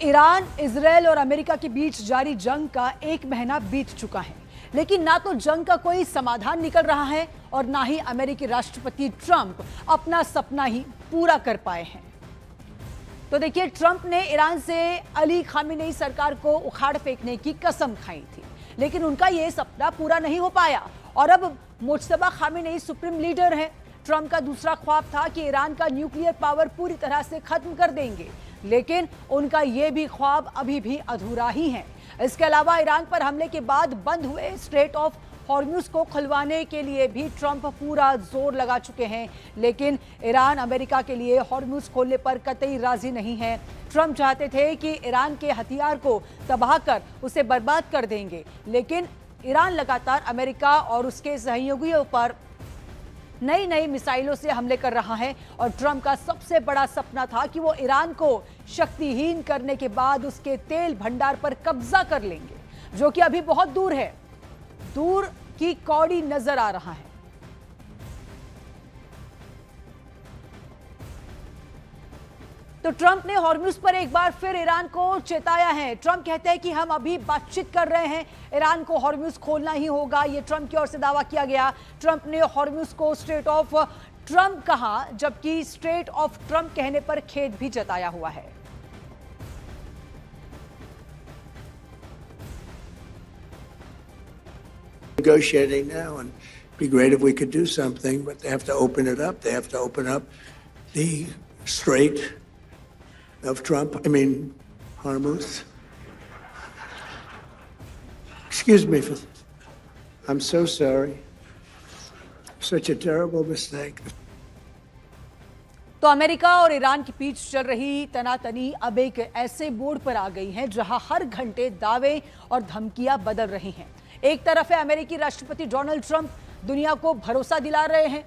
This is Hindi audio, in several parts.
ईरान, इजरायल और अमेरिका के बीच जारी जंग का 1 महीना बीत चुका है, लेकिन ना तो जंग का कोई समाधान निकल रहा है और ना ही अमेरिकी राष्ट्रपति ट्रंप अपना सपना ही पूरा कर पाए हैं। तो देखिए, ट्रंप ने ईरान से अली खामेनेई सरकार को उखाड़ फेंकने की कसम खाई थी, लेकिन उनका यह सपना पूरा नहीं हो पाया और अब मुज्तबा खामेनेई सुप्रीम लीडर हैं। ट्रंप का दूसरा ख्वाब था कि ईरान का न्यूक्लियर पावर पूरी तरह से खत्म कर देंगे, लेकिन उनका यह भी ख्वाब अभी भी अधूरा ही है। इसके अलावा ईरान पर हमले के बाद बंद हुए स्ट्रेट ऑफ हॉर्मुज को खुलवाने के लिए भी ट्रंप पूरा जोर लगा चुके हैं, लेकिन ईरान अमेरिका के लिए हॉर्मुज खोलने पर कतई राजी नहीं है। ट्रंप चाहते थे कि ईरान के हथियार को तबाह कर उसे बर्बाद कर देंगे, लेकिन ईरान लगातार अमेरिका और उसके सहयोगियों पर नई नई मिसाइलों से हमले कर रहा है और ट्रंप का सबसे बड़ा सपना था कि वो ईरान को शक्तिहीन करने के बाद उसके तेल भंडार पर कब्जा कर लेंगे, जो कि अभी बहुत दूर है, दूर की कौड़ी नजर आ रहा है। तो ट्रंप ने हॉर्मुज पर एक बार फिर ईरान को चेताया है। ट्रंप कहते हैं कि हम अभी बातचीत कर रहे हैं, ईरान को हॉर्मुज खोलना ही होगा, यह ट्रंप की ओर से दावा किया गया। ट्रंप ने हॉर्मुज को स्ट्रेट ऑफ ट्रंप कहा, जबकि स्ट्रेट ऑफ ट्रंप कहने पर खेद भी जताया हुआ है। Negotiating now, and it'd be great if we could do something, but they have to open it up. They have to open up the Strait of Trump. I mean, Hormuz. Excuse me for. I'm so sorry. Such a terrible mistake. तो अमेरिका और ईरान के बीच चल रही तनातनी अब एक ऐसे मोड़ पर आ गई है जहां हर घंटे दावे और धमकियां बदल रही हैं। एक तरफ है अमेरिकी राष्ट्रपति डोनाल्ड ट्रंप दुनिया को भरोसा दिला रहे हैं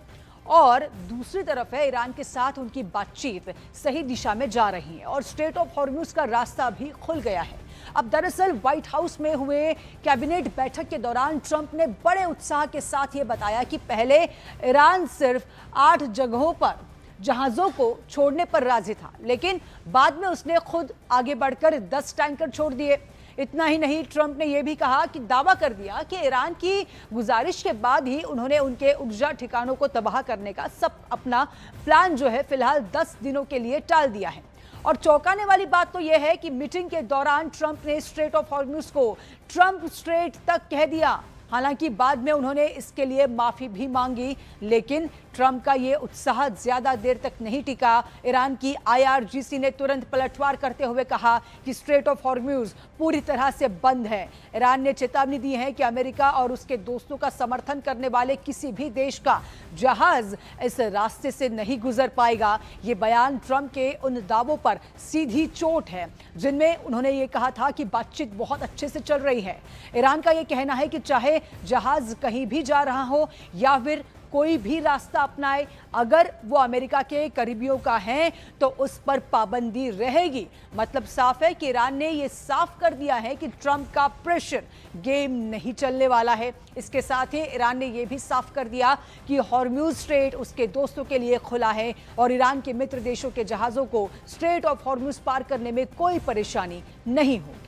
और दूसरी तरफ है ईरान के साथ उनकी बातचीत सही दिशा में जा रही है और स्ट्रेट ऑफ हॉर्मुज का रास्ता भी खुल गया है। अब दरअसल व्हाइट हाउस में हुए कैबिनेट बैठक के दौरान ट्रंप ने बड़े उत्साह के साथ ये बताया कि पहले ईरान सिर्फ 8 जगहों पर जहाजों को छोड़ने पर राजी था, लेकिन बाद में उसने खुद आगे बढ़कर 10 टैंकर छोड़ दिए। इतना ही नहीं, ट्रंप ने यह भी कहा कि दावा कर दिया कि ईरान की गुजारिश के बाद ही उन्होंने उनके ऊर्जा ठिकानों को तबाह करने का अपना प्लान जो है फिलहाल 10 दिनों के लिए टाल दिया है। और चौंकाने वाली बात तो यह है कि मीटिंग के दौरान ट्रंप ने स्ट्रेट ऑफ हॉर्मुज को ट्रंप स्ट्रेट तक कह दिया। हालांकि बाद में उन्होंने इसके लिए माफी भी मांगी, लेकिन ट्रंप का यह उत्साह ज्यादा देर तक नहीं टिका। ईरान की IRGC ने तुरंत पलटवार करते हुए कहा कि स्ट्रेट ऑफ हॉर्मुज पूरी तरह से बंद है। ईरान ने चेतावनी दी है कि अमेरिका और उसके दोस्तों का समर्थन करने वाले किसी भी देश का जहाज इस रास्ते से नहीं गुजर पाएगा। यह बयान ट्रंप के उन दावों पर सीधी चोट है जिनमें उन्होंने ये कहा था कि बातचीत बहुत अच्छे से चल रही है। ईरान का यह कहना है कि चाहे जहाज कहीं भी जा रहा हो या फिर कोई भी रास्ता अपनाए, अगर वो अमेरिका के करीबियों का है तो उस पर पाबंदी रहेगी। मतलब साफ है कि ईरान ने ये साफ कर दिया है कि ट्रंप का प्रेशर गेम नहीं चलने वाला है। इसके साथ ही ईरान ने यह भी साफ कर दिया कि हॉर्मुज स्ट्रेट उसके दोस्तों के लिए खुला है और ईरान के मित्र देशों के जहाजों को स्ट्रेट ऑफ हॉर्मुज पार करने में कोई परेशानी नहीं होगी।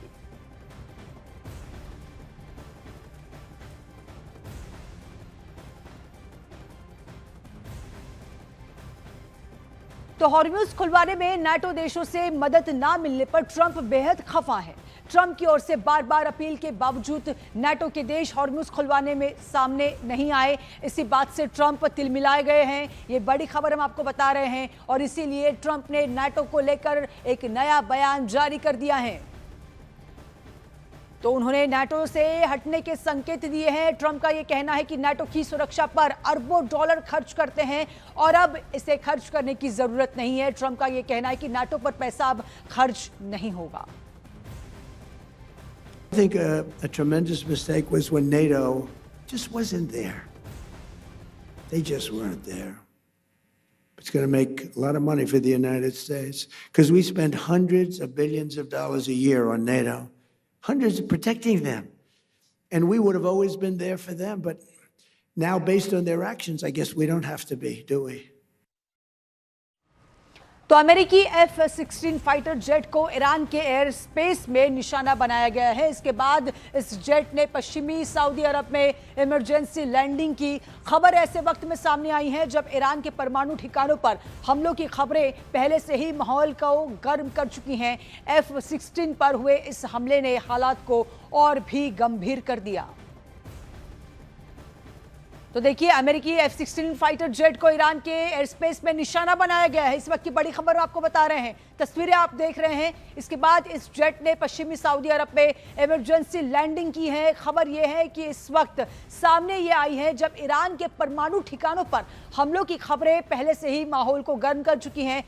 तो हॉर्मुज खुलवाने में नाटो देशों से मदद ना मिलने पर ट्रंप बेहद खफा है। ट्रंप की ओर से बार बार अपील के बावजूद नाटो के देश हॉर्मुज खुलवाने में सामने नहीं आए। इसी बात से ट्रंप तिलमिलाए गए हैं। ये बड़ी खबर हम आपको बता रहे हैं और इसीलिए ट्रंप ने नाटो को लेकर एक नया बयान जारी कर दिया है। तो उन्होंने नाटो से हटने के संकेत दिए हैं। ट्रंप का यह कहना है कि नाटो की सुरक्षा पर अरबों डॉलर खर्च करते हैं और अब इसे खर्च करने की जरूरत नहीं है। ट्रंप का यह कहना है कि नाटो पर पैसा अब खर्च नहीं होगा। I think a tremendous mistake was when NATO just wasn't there. They just weren't there. It's going to make a lot of money for the United States because we spend hundreds of billions of dollars a year on NATO. Hundreds of protecting them. And we would have always been there for them. But now, based on their actions, I guess we don't have to be, do we? तो अमेरिकी F-16 फाइटर जेट को ईरान के एयर स्पेस में निशाना बनाया गया है। इसके बाद इस जेट ने पश्चिमी सऊदी अरब में इमरजेंसी लैंडिंग की। खबर ऐसे वक्त में सामने आई है जब ईरान के परमाणु ठिकानों पर हमलों की खबरें पहले से ही माहौल को गर्म कर चुकी हैं। F-16 पर हुए इस हमले ने हालात को और भी गंभीर कर दिया। तो देखिए, अमेरिकी F-16 फाइटर जेट को ईरान के एयर स्पेस में निशाना बनाया गया है। इस वक्त की बड़ी खबर आपको बता रहे हैं, तस्वीरें आप देख रहे हैं। इसके बाद इस जेट ने पश्चिमी सऊदी अरब में इमरजेंसी लैंडिंग की है। खबर यह है कि इस वक्त सामने ये आई है जब ईरान के परमाणु ठिकानों पर हमलों की खबरें पहले से ही माहौल को गर्म कर चुकी हैं।